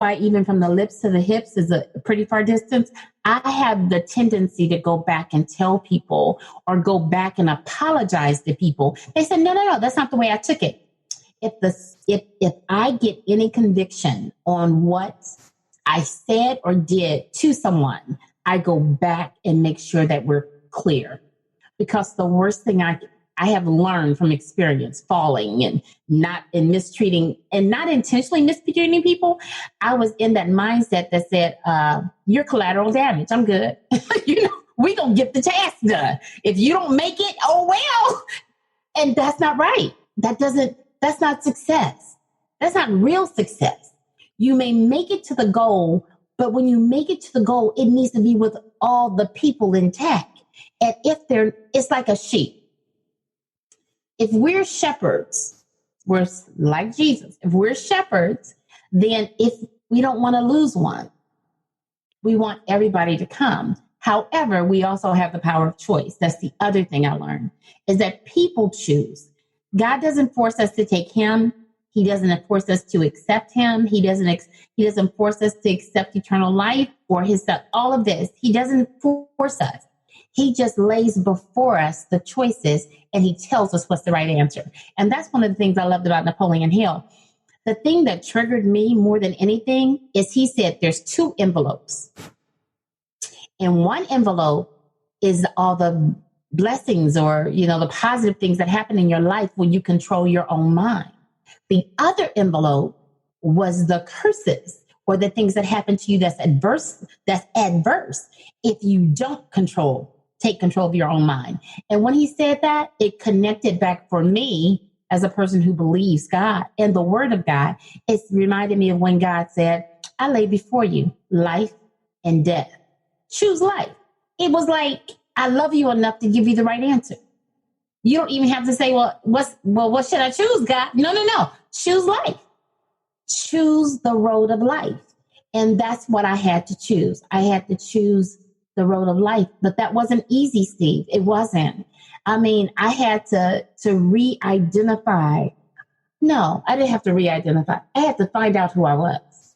why even from the lips to the hips is a pretty far distance. I have the tendency to go back and tell people or go back and apologize to people. They said, no, that's not the way I took it. If I get any conviction on what I said or did to someone, I go back and make sure that we're clear. Because the worst thing I have learned from experience, falling and not mistreating and not intentionally mistreating people, I was in that mindset that said, you're collateral damage. I'm good. We gonna get the task done. If you don't make it, oh well. And that's not right. That's not success. That's not real success. You may make it to the goal, but when you make it to the goal, it needs to be with all the people intact. And it's like a sheep. If we're shepherds, we're like Jesus. If we're shepherds, then if we don't want to lose one, we want everybody to come. However, we also have the power of choice. That's the other thing I learned, is that people choose. God doesn't force us to take him. He doesn't force us to accept him. He doesn't force us to accept eternal life or his stuff. All of this. He doesn't force us. He just lays before us the choices and he tells us what's the right answer. And that's one of the things I loved about Napoleon Hill. The thing that triggered me more than anything is he said there's 2 envelopes. And one envelope is all the blessings or, the positive things that happen in your life when you control your own mind. The other envelope was the curses or the things that happen to you that's adverse if you don't take control of your own mind. And when he said that, it connected back for me as a person who believes God and the word of God. It reminded me of when God said, I lay before you life and death. Choose life. It was like, I love you enough to give you the right answer. You don't even have to say, what should I choose, God? No. Choose life. Choose the road of life. And that's what I had to choose. I had to choose the road of life, but that wasn't easy, Steve. It wasn't. I had to re-identify. No, I didn't have to re-identify. I had to find out who I was.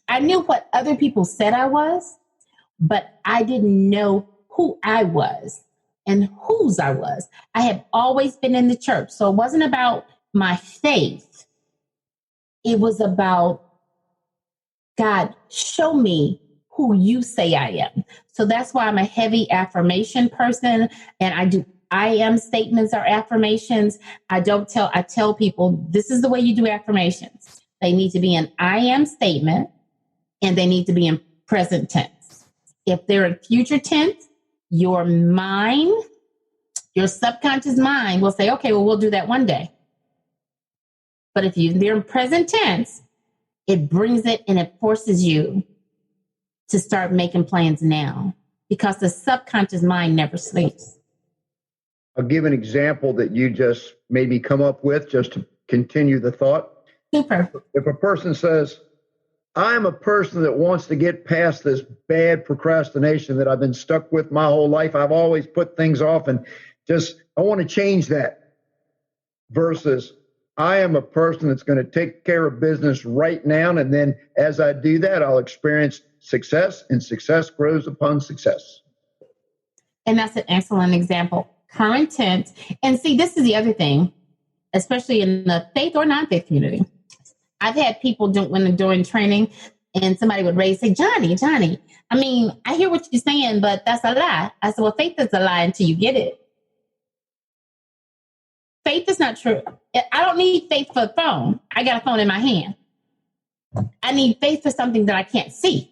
I knew what other people said I was, but I didn't know who I was and whose I was. I had always been in the church. So it wasn't about my faith. It was about, God, show me who you say I am. So that's why I'm a heavy affirmation person. And I am statements are affirmations. I tell people, this is the way you do affirmations. They need to be an I am statement and they need to be in present tense. If they're in future tense, your subconscious mind will say, okay, well, we'll do that one day. But if they're in present tense, it brings it and it forces you to start making plans now because the subconscious mind never sleeps. I'll give an example that you just made me come up with just to continue the thought. Super. If a person says, I'm a person that wants to get past this bad procrastination that I've been stuck with my whole life. I've always put things off and I want to change that. Versus, I am a person that's going to take care of business right now. And then as I do that, I'll experience success and success grows upon success. And that's an excellent example. Current tense. And see, this is the other thing, especially in the faith or non-faith community. I've had people during training and somebody would say, Johnnie, I hear what you're saying, but that's a lie. I said, well, faith is a lie until you get it. Faith is not true. I don't need faith for a phone. I got a phone in my hand. I need faith for something that I can't see.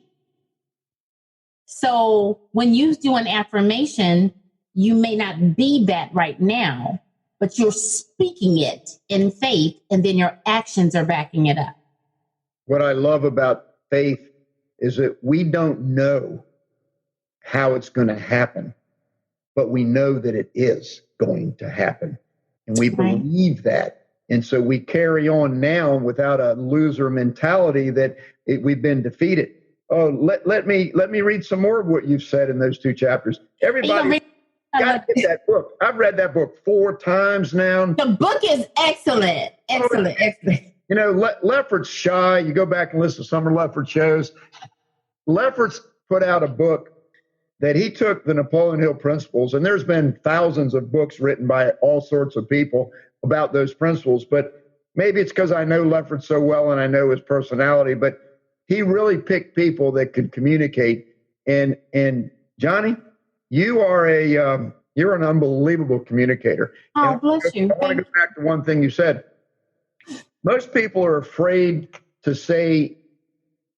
So when you do an affirmation, you may not be that right now, but you're speaking it in faith, and then your actions are backing it up. What I love about faith is that we don't know how it's going to happen, but we know that it is going to happen. And we believe that. And so we carry on now without a loser mentality that we've been defeated. Oh, let me read some more of what you've said in those 2 chapters. Everybody got to get that book. I've read that book 4 times now. The book is excellent. Excellent. You know, Lefferts shy. You go back and listen to some of Lefferts shows. Lefferts put out a book that he took the Napoleon Hill principles, and there's been thousands of books written by all sorts of people about those principles, but maybe it's because I know Lefferts so well and I know his personality, but he really picked people that could communicate. And Johnnie, you're an unbelievable communicator. Oh, bless you. I want to go back to one thing you said. Most people are afraid to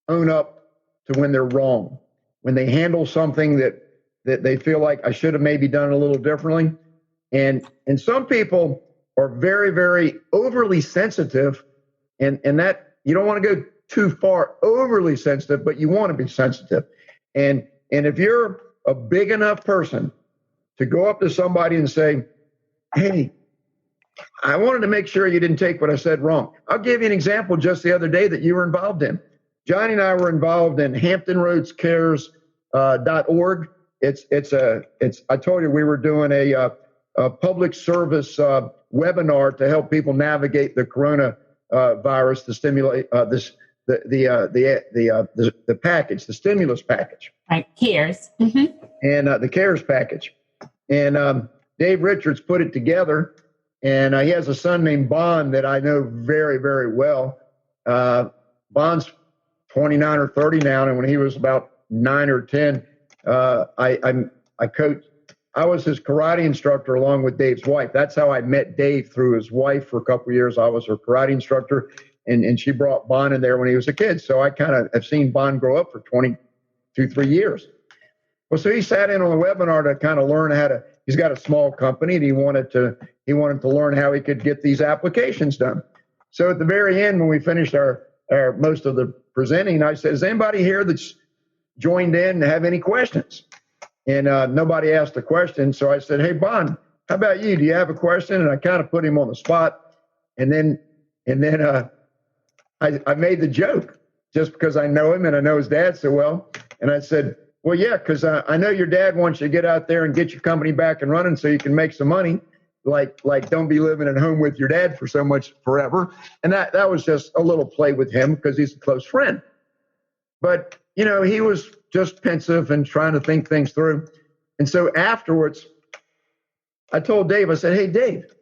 own up to when they're wrong, when they handle something that they feel like I should have maybe done a little differently. And some people are very, very overly sensitive, and that you don't want to go too far overly sensitive, but you want to be sensitive. And if you're a big enough person to go up to somebody and say, hey, I wanted to make sure you didn't take what I said wrong. I'll give you an example just the other day that you were involved in. Johnnie and I were involved in HamptonRoadsCares.org. I told you we were doing a public service webinar to help people navigate the corona virus to stimulate the package, the stimulus package. Right, CARES. Mm-hmm. And the CARES package. And Dave Richards put it together. And he has a son named Bond that I know very, very well. Bond's 29 or 30 now, and when he was about 9 or 10, I coached. I was his karate instructor along with Dave's wife. That's how I met Dave, through his wife for a couple of years. I was her karate instructor, and she brought Bond in there when he was a kid. So I kind of have seen Bond grow up for 3 years. Well, so he sat in on the webinar to kind of learn how to. He's got a small company, and he wanted to learn how he could get these applications done. So at the very end, when we finished our most of the presenting, I said, "Is anybody here that's joined in have any questions?" And nobody asked a question. So I said, "Hey, Bond, how about you? Do you have a question?" And I kind of put him on the spot. And then I made the joke just because I know him and I know his dad so well. And I said, "Well, yeah, because I know your dad wants you to get out there and get your company back and running so you can make some money. Like don't be living at home with your dad for so much forever." And that was just a little play with him because he's a close friend. But, you know, he was just pensive and trying to think things through. And so afterwards, I told Dave, I said, "Hey, Dave,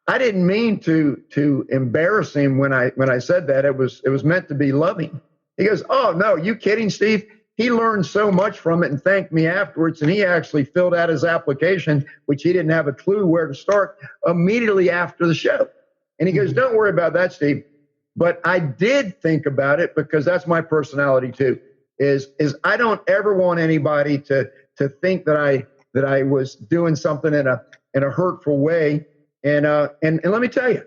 I didn't mean to embarrass him when I said that. It was meant to be loving." He goes, "Oh, no, you kidding, Steve?" He learned so much from it and thanked me afterwards. And he actually filled out his application, which he didn't have a clue where to start, immediately after the show. And he goes, "Don't worry about that, Steve. But I did think about it because that's my personality too, is I don't ever want anybody to think that I was doing something in a hurtful way. And let me tell you,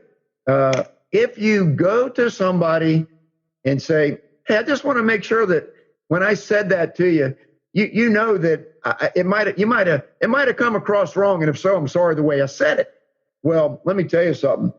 if you go to somebody and say, 'Hey, I just want to make sure that when I said that to you, you know that it might have come across wrong, and if so, I'm sorry the way I said it.' Well, let me tell you something.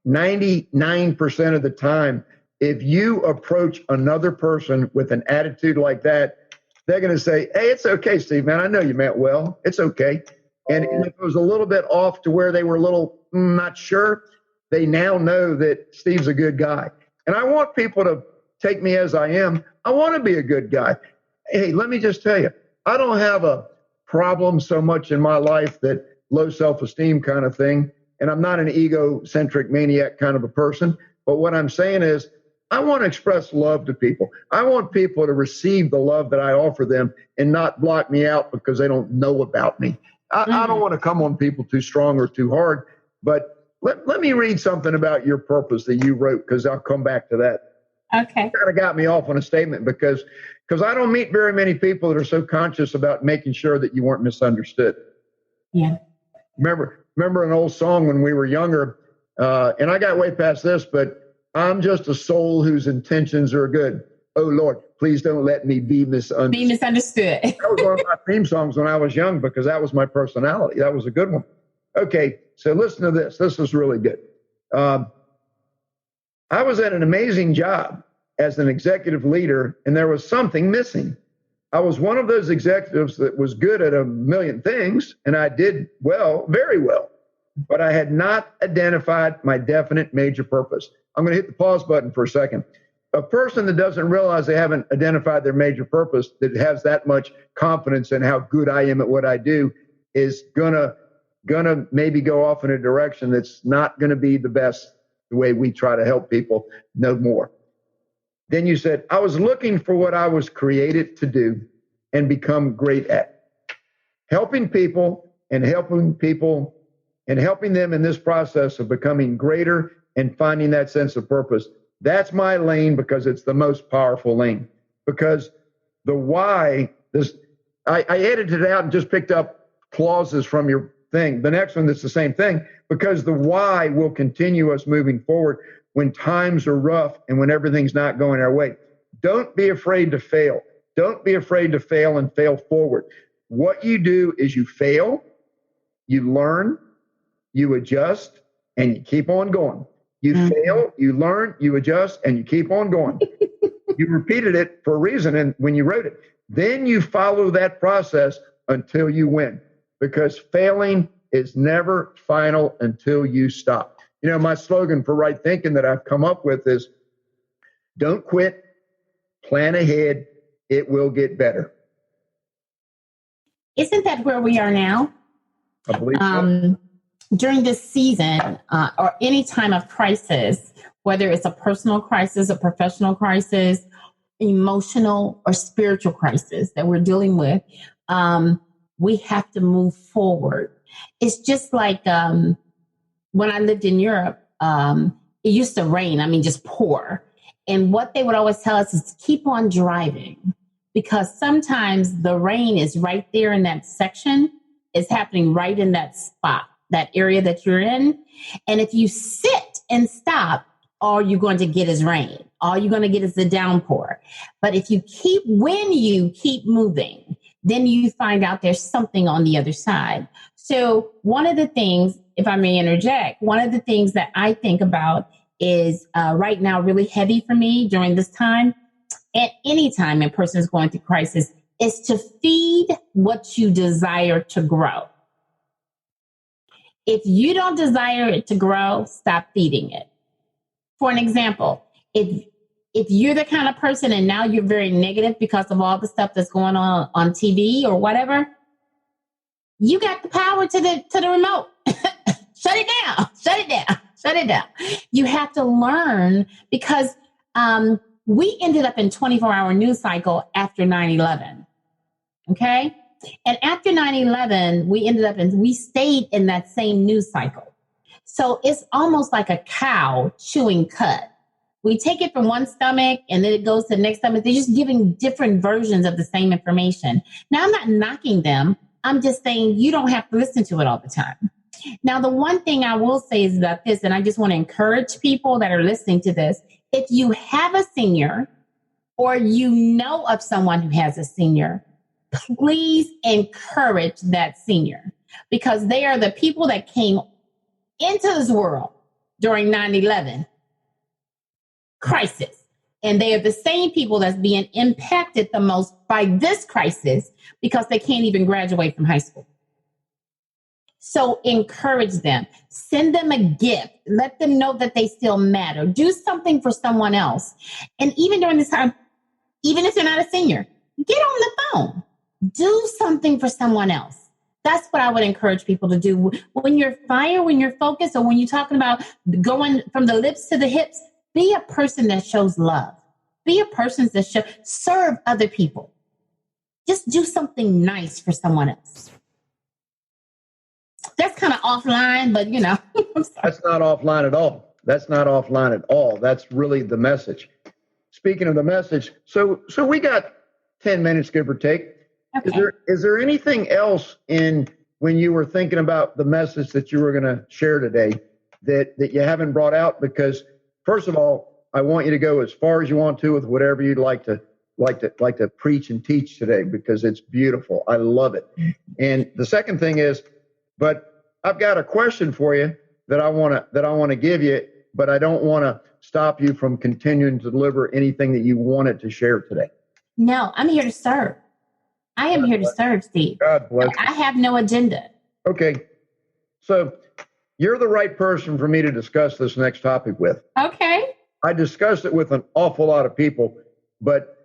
99% of the time, if you approach another person with an attitude like that, they're going to say, 'Hey, it's okay, Steve, man. I know you meant well. It's okay.' And if it was a little bit off to where they were a little not sure, they now know that Steve's a good guy. And I want people to take me as I am. I want to be a good guy. Hey, let me just tell you, I don't have a problem so much in my life that low self-esteem kind of thing. And I'm not an egocentric maniac kind of a person. But what I'm saying is, I want to express love to people. I want people to receive the love that I offer them and not block me out because they don't know about me. I don't want to come on people too strong or too hard. But let me read something about your purpose that you wrote, because I'll come back to that. Okay. Kind of got me off on a statement because I don't meet very many people that are so conscious about making sure that you weren't misunderstood. Yeah. Remember an old song when we were younger, and I got way past this, but I'm just a soul whose intentions are good. Oh, Lord, please don't let me be misunderstood. Be misunderstood. That was one of my theme songs when I was young because that was my personality. That was a good one. Okay, so listen to this. This is really good. I was at an amazing job as an executive leader, and there was something missing. I was one of those executives that was good at a million things, and I did well, very well, but I had not identified my definite major purpose. I'm going to hit the pause button for a second. A person that doesn't realize they haven't identified their major purpose, that has that much confidence in how good I am at what I do, is gonna maybe go off in a direction that's not going to be the best, the way we try to help people know more. Then you said, I was looking for what I was created to do and become great at. Helping people and helping them in this process of becoming greater and finding that sense of purpose. That's my lane, because it's the most powerful lane. Because the why, I edited it out and just picked up clauses from your thing. The next one, that's the same thing, because the why will continue us moving forward when times are rough and when everything's not going our way. Don't be afraid to fail. Don't be afraid to fail and fail forward. What you do is you fail, you learn, you adjust, and you keep on going. You fail, you learn, you adjust, and you keep on going. You repeated it for a reason, and when you wrote it, then you follow that process until you win, because failing is never final until you stop. You know, my slogan for right thinking that I've come up with is, don't quit, plan ahead, it will get better. Isn't that where we are now? I believe so. During this season, or any time of crisis, whether it's a personal crisis, a professional crisis, emotional or spiritual crisis that we're dealing with, we have to move forward. It's just like when I lived in Europe, it used to rain, just pour. And what they would always tell us is keep on driving, because sometimes the rain is right there in that section. It's happening right in that spot, that area that you're in. And if you sit and stop, all you're going to get is rain. All you're going to get is the downpour. But when you keep moving, then you find out there's something on the other side. So one of the things, if I may interject, one of the things that I think about is right now really heavy for me during this time, at any time a person is going through crisis, is to feed what you desire to grow. If you don't desire it to grow, stop feeding it. For an example, if you're the kind of person and now you're very negative because of all the stuff that's going on TV or whatever, you got the power to the remote. Shut it down. Shut it down. Shut it down. You have to learn, because we ended up in 24-hour news cycle after 9/11. Okay? And after 9/11, we stayed in that same news cycle. So it's almost like a cow chewing cud. We take it from one stomach and then it goes to the next stomach. They're just giving different versions of the same information. Now, I'm not knocking them. I'm just saying you don't have to listen to it all the time. Now, the one thing I will say is about this, and I just want to encourage people that are listening to this, if you have a senior or you know of someone who has a senior, please encourage that senior, because they are the people that came into this world during 9/11 crisis. And they are the same people that's being impacted the most by this crisis because they can't even graduate from high school. So encourage them, send them a gift, let them know that they still matter, do something for someone else. And even during this time, even if you're not a senior, get on the phone, do something for someone else. That's what I would encourage people to do. When you're fire, when you're focused, or when you're talking about going from the lips to the hips, be a person that shows love. Be a person that serve other people. Just do something nice for someone else. That's kind of offline, but That's not offline at all. That's not offline at all. That's really the message. Speaking of the message, so we got 10 minutes, give or take. Okay. Is there anything else when you were thinking about the message that you were going to share today that you haven't brought out? Because first of all, I want you to go as far as you want to with whatever you'd like to preach and teach today, because it's beautiful. I love it. And the second thing is, but I've got a question for you that I want to give you, but I don't want to stop you from continuing to deliver anything that you wanted to share today. No, I'm here to serve. I am here to serve, Steve. God bless you. I have no agenda. Okay. So You're the right person for me to discuss this next topic with. Okay. I discussed it with an awful lot of people, but